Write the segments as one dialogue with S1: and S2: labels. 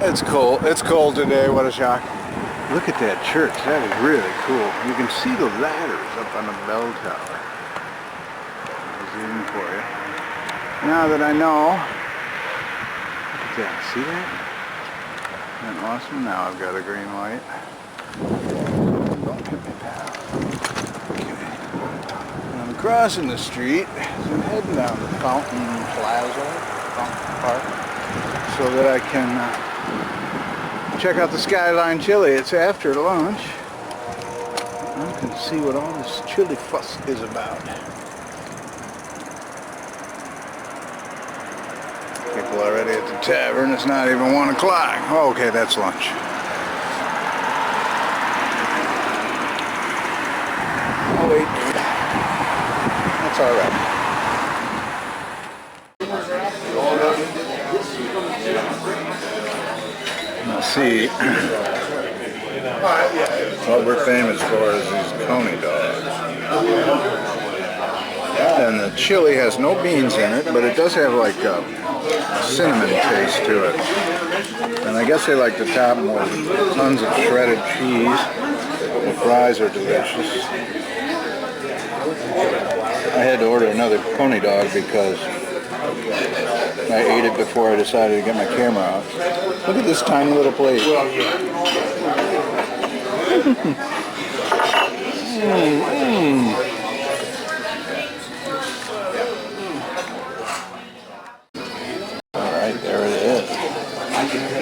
S1: It's cold. It's cold today. What a shock. Look at that church. That is really cool. You can see the ladders up on the bell tower. I'll zoom for you. Now that I know. Look at that. See that? Isn't that awesome? Now I've got a green light. Don't hit me down. Okay. I'm crossing the street. So I'm heading down to Fountain Park, so that I can check out the Skyline Chili. It's after lunch. I can see what all this chili fuss is about. People already at the tavern. It's not even 1 o'clock. Oh, okay, that's lunch. Oh wait, that's all right. Now see, what we're famous for is these coney dogs. And the chili has no beans in it, but it does have like a cinnamon taste to it. And I guess they like to top them with tons of shredded cheese. The fries are delicious. I had to order another coney dog because I ate it before I decided to get my camera out. Look at this tiny little plate. Alright, there it is.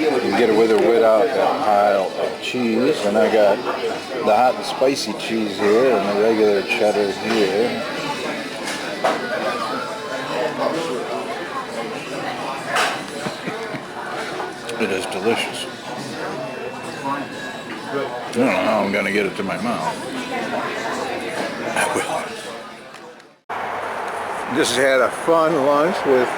S1: You can get it with or without that pile of cheese. And I got the hot and spicy cheese here and the regular cheddar here. It is delicious. I don't know how I'm going to get it to my mouth. I will. Just had a fun lunch with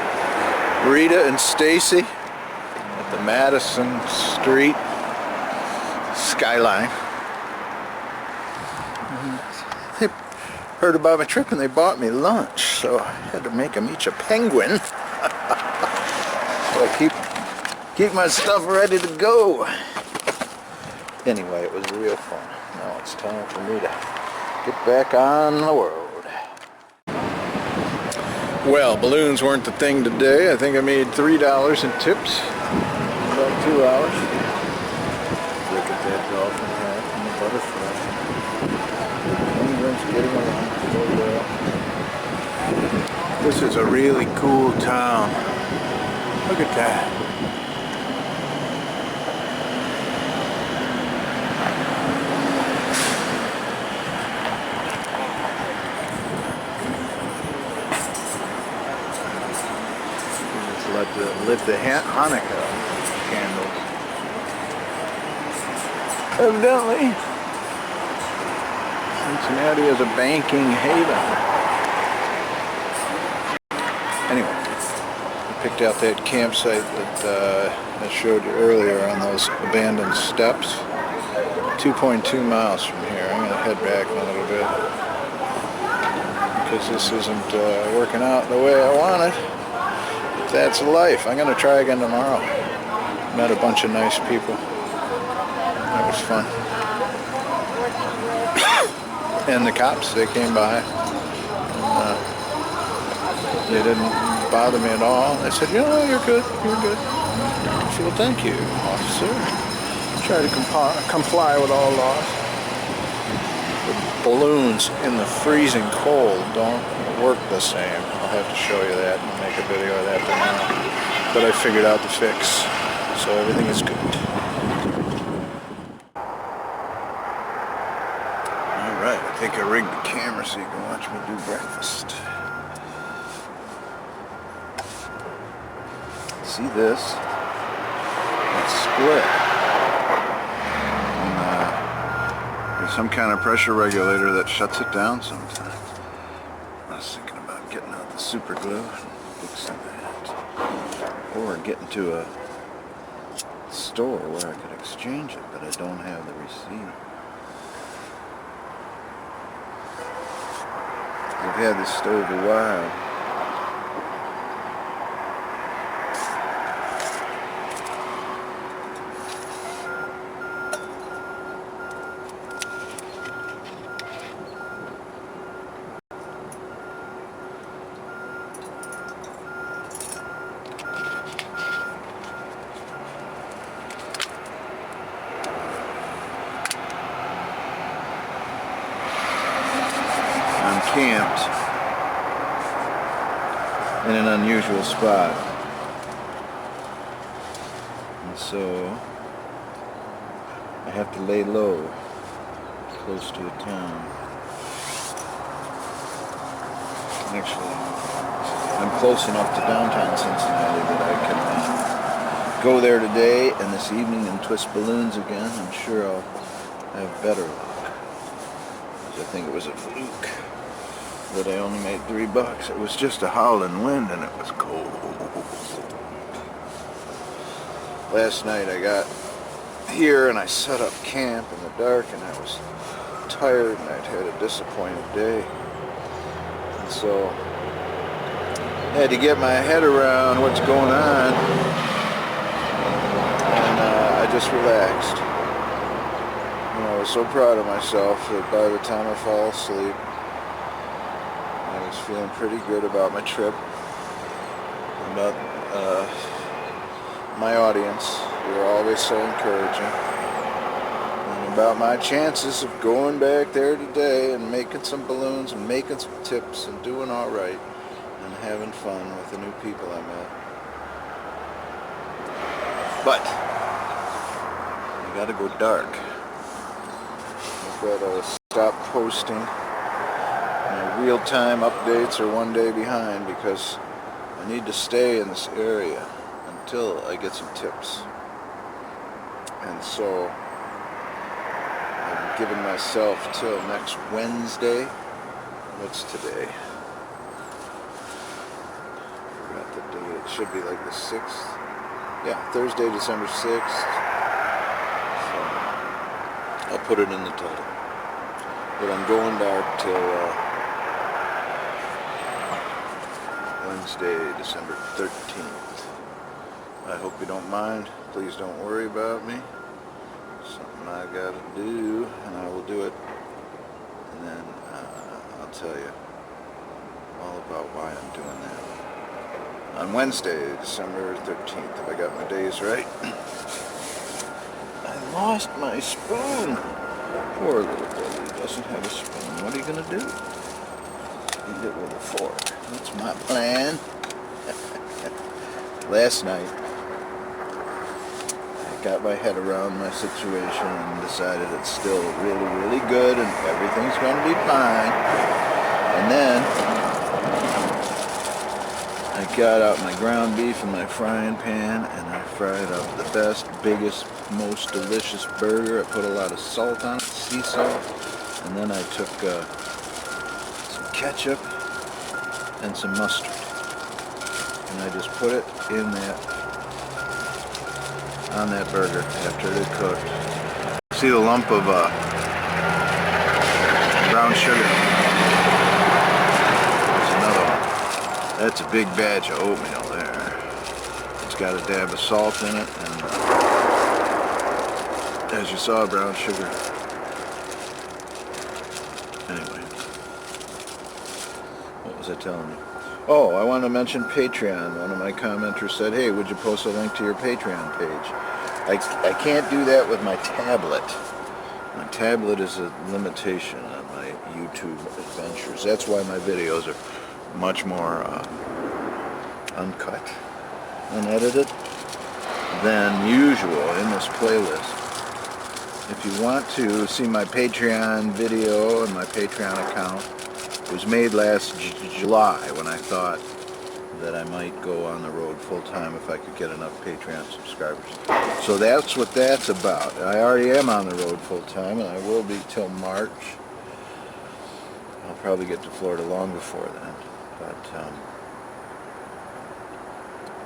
S1: Rita and Stacy at the Madison Street Skyline. They heard about my trip and they bought me lunch, so I had to make them each a penguin. So I keep my stuff ready to go. Anyway, it was real fun. Now it's time for me to get back on the road. Well, balloons weren't the thing today. I think I made $3 in tips in about 2 hours. Look at that dolphin hat and the butterfly. This is a really cool town. Look at that. Lit the Hanukkah candles. Evidently, Cincinnati is a banking haven. Anyway, I picked out that campsite that I showed you earlier on those abandoned steps. 2.2 miles from here. I'm going to head back a little bit because this isn't working out the way I wanted. That's life. I'm going to try again tomorrow. Met a bunch of nice people. That was fun. And the cops, they came by. They didn't bother me at all. They said, you're good, you're good. I said, well, thank you, officer. Try to comply with all laws. The balloons in the freezing cold don't work the same. I'll have to show you that and make a video of that tomorrow. But I figured out the fix, so everything is good. Alright, I think I rigged the camera so you can watch me do breakfast. See this? It's split. And, there's some kind of pressure regulator that shuts it down sometimes. I was thinking about getting out the super glue and fixing that. Or getting to a store where I could exchange it, but I don't have the receipt. I've had this stove a while. camped in an unusual spot. And so I have to lay low close to a town. Actually, I'm close enough to downtown Cincinnati that I can go there today and this evening and twist balloons again. I'm sure I'll have better luck. I think it was a fluke that I only made $3. It was just a howling wind and it was cold. Last night I got here and I set up camp in the dark and I was tired and I'd had a disappointed day. And so I had to get my head around what's going on, and I just relaxed. And I was so proud of myself that by the time I fell asleep, I was feeling pretty good about my trip, about my audience. They were always so encouraging, and about my chances of going back there today and making some balloons and making some tips and doing all right and having fun with the new people I met. But you gotta go dark. I've gotta stop posting. My real-time updates are one day behind because I need to stay in this area until I get some tips. And so I've given myself till next Wednesday. What's today? Forgot the date. It should be like the 6th. Yeah, Thursday, December 6th. So I'll put it in the title. But I'm going dark till Wednesday, December 13th. I hope you don't mind. Please don't worry about me. Something I gotta do, and I will do it. And then I'll tell you all about why I'm doing that. On Wednesday, December 13th, if I got my days right. I lost my spoon. Poor little buddy doesn't have a spoon. What are you gonna do? Eat it with a fork. That's my plan. Last night, I got my head around my situation and decided it's still really, really good and everything's going to be fine. And then I got out my ground beef in my frying pan and I fried up the best, biggest, most delicious burger. I put a lot of salt on it, sea salt, and then I took some ketchup and some mustard. And I just put it in on that burger after it had cooked. See the lump of brown sugar? There's another one. That's a big batch of oatmeal there. It's got a dab of salt in it, and as you saw, brown sugar. Anyway, what was I telling you? Oh, I want to mention Patreon. One of my commenters said, hey, would you post a link to your Patreon page? I can't do that with my tablet. My tablet is a limitation on my YouTube adventures. That's why my videos are much more uncut, unedited than usual in this playlist. If you want to see my Patreon video and my Patreon account, it was made last July when I thought that I might go on the road full-time if I could get enough Patreon subscribers. So that's what that's about. I already am on the road full-time, and I will be till March. I'll probably get to Florida long before then.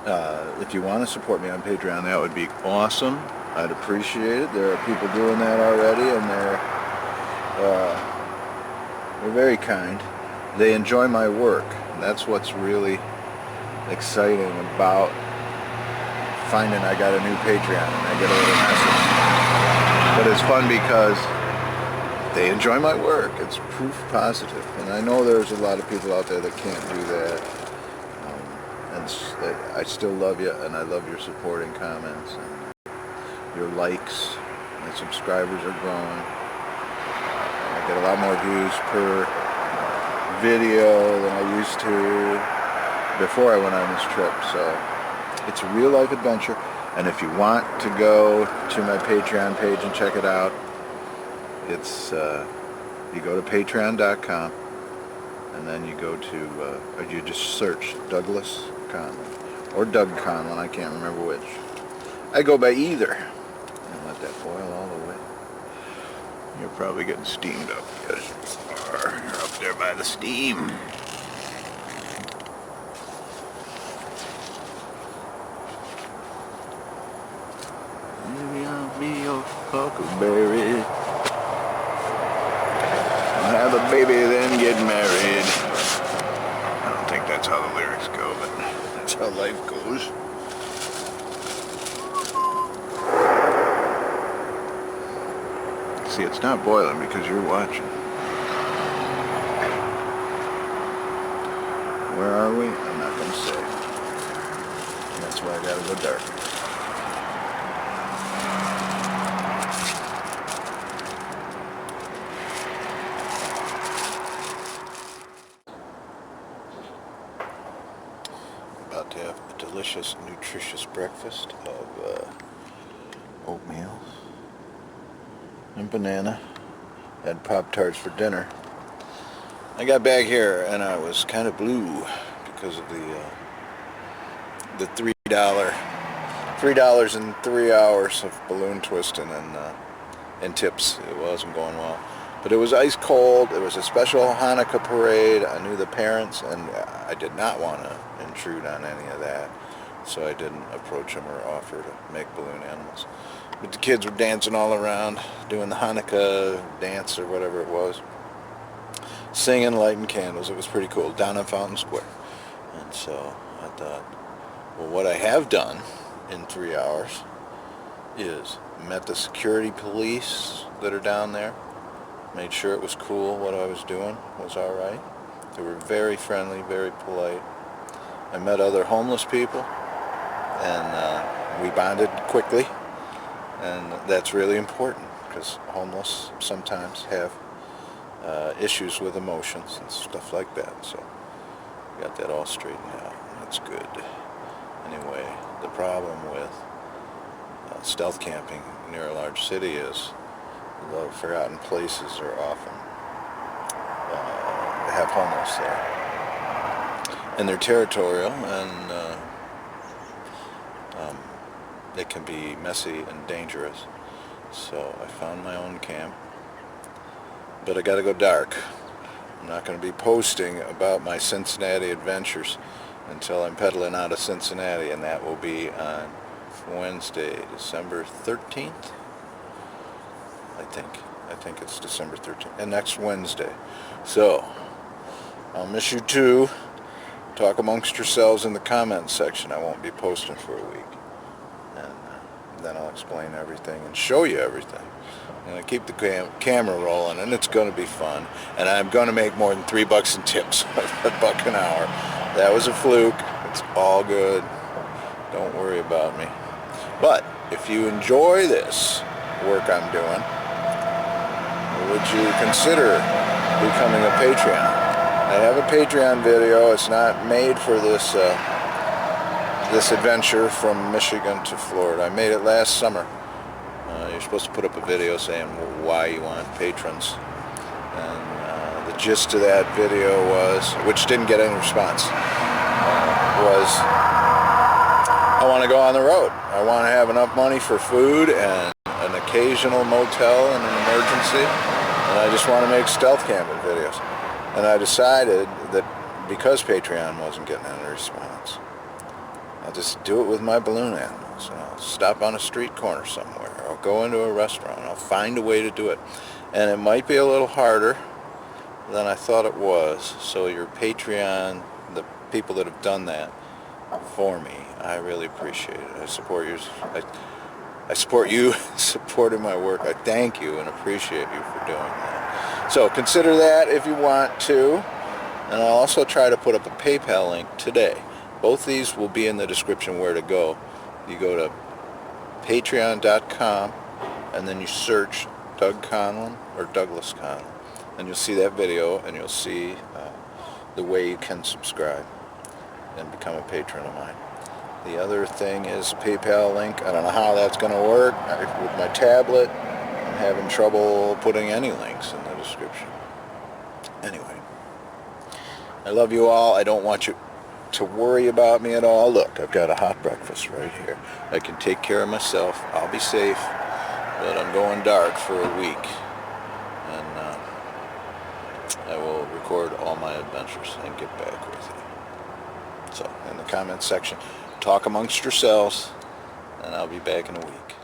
S1: But if you want to support me on Patreon, that would be awesome. I'd appreciate it. There are people doing that already, and they're very kind. They enjoy my work. That's what's really exciting about finding I got a new Patreon and I get a little message. But it's fun because they enjoy my work. It's proof positive. And I know there's a lot of people out there that can't do that. I still love you, and I love your supporting comments and your likes. My subscribers are growing. I get a lot more views per video than I used to before I went on this trip. So it's a real life adventure. And if you want to go to my Patreon page and check it out, it's you go to patreon.com and then you go to you just search Douglas Conlon or Doug Conlon. I can't remember which. I go by either. And let that boil all the way. You're probably getting steamed up because you're up there by the steam. Maybe I'll be your huckleberry. I'll have a baby, then get married. I don't think that's how the lyrics go, but that's how life goes. See, it's not boiling because you're watching. Where are we? I'm not going to say. That's why I got to go dark. About to have a delicious, nutritious breakfast of oatmeal and banana. Had Pop-Tarts for dinner. I got back here and I was kind of blue because of the $3 in 3 hours of balloon twisting and tips. It wasn't going well. But it was ice cold. It was a special Hanukkah parade. I knew the parents and I did not want to intrude on any of that. So I didn't approach them or offer to make balloon animals. But the kids were dancing all around, doing the Hanukkah dance or whatever it was. Singing, lighting candles. It was pretty cool, down on Fountain Square. And so I thought, well, what I have done in 3 hours is met the security police that are down there. Made sure it was cool, what I was doing was all right. They were very friendly, very polite. I met other homeless people, and we bonded quickly. And that's really important because homeless sometimes have issues with emotions and stuff like that. So got that all straightened out. That's good. Anyway, the problem with stealth camping near a large city is the forgotten places are often have homeless there. And they're territorial and it can be messy and dangerous. So I found my own camp. But I gotta go dark. I'm not gonna be posting about my Cincinnati adventures until I'm pedaling out of Cincinnati, and that will be on Wednesday, December 13th. I think it's December 13th, and next Wednesday. So I'll miss you too. Talk amongst yourselves in the comments section. I won't be posting for a week. And then I'll explain everything and show you everything. I'm going to keep the camera rolling, and it's going to be fun. And I'm going to make more than $3 in tips, $1 an hour. That was a fluke. It's all good. Don't worry about me. But if you enjoy this work I'm doing, would you consider becoming a Patreon? I have a Patreon video. It's not made for this this adventure from Michigan to Florida. I made it last summer. You're supposed to put up a video saying why you want patrons. And the gist of that video was, which didn't get any response, was I want to go on the road. I want to have enough money for food and an occasional motel in an emergency. And I just want to make stealth camping videos. And I decided that because Patreon wasn't getting any response, I'll just do it with my balloon animals. I'll stop on a street corner somewhere. I'll go into a restaurant. I'll find a way to do it. And it might be a little harder than I thought it was. So your Patreon, the people that have done that for me, I really appreciate it. I support yours. I support you supporting my work. I thank you and appreciate you for doing that. So consider that if you want to. And I'll also try to put up a PayPal link today. Both these will be in the description where to go. You go to patreon.com and then you search Doug Conlon or Douglas Conlon. And you'll see that video and you'll see the way you can subscribe and become a patron of mine. The other thing is a PayPal link. I don't know how that's going to work. With my tablet, I'm having trouble putting any links in the description. Anyway, I love you all. I don't want you to worry about me at all. Look, I've got a hot breakfast right here. I can take care of myself. I'll be safe, but I'm going dark for a week. And I will record all my adventures and get back with you. So, in the comments section, talk amongst yourselves, and I'll be back in a week.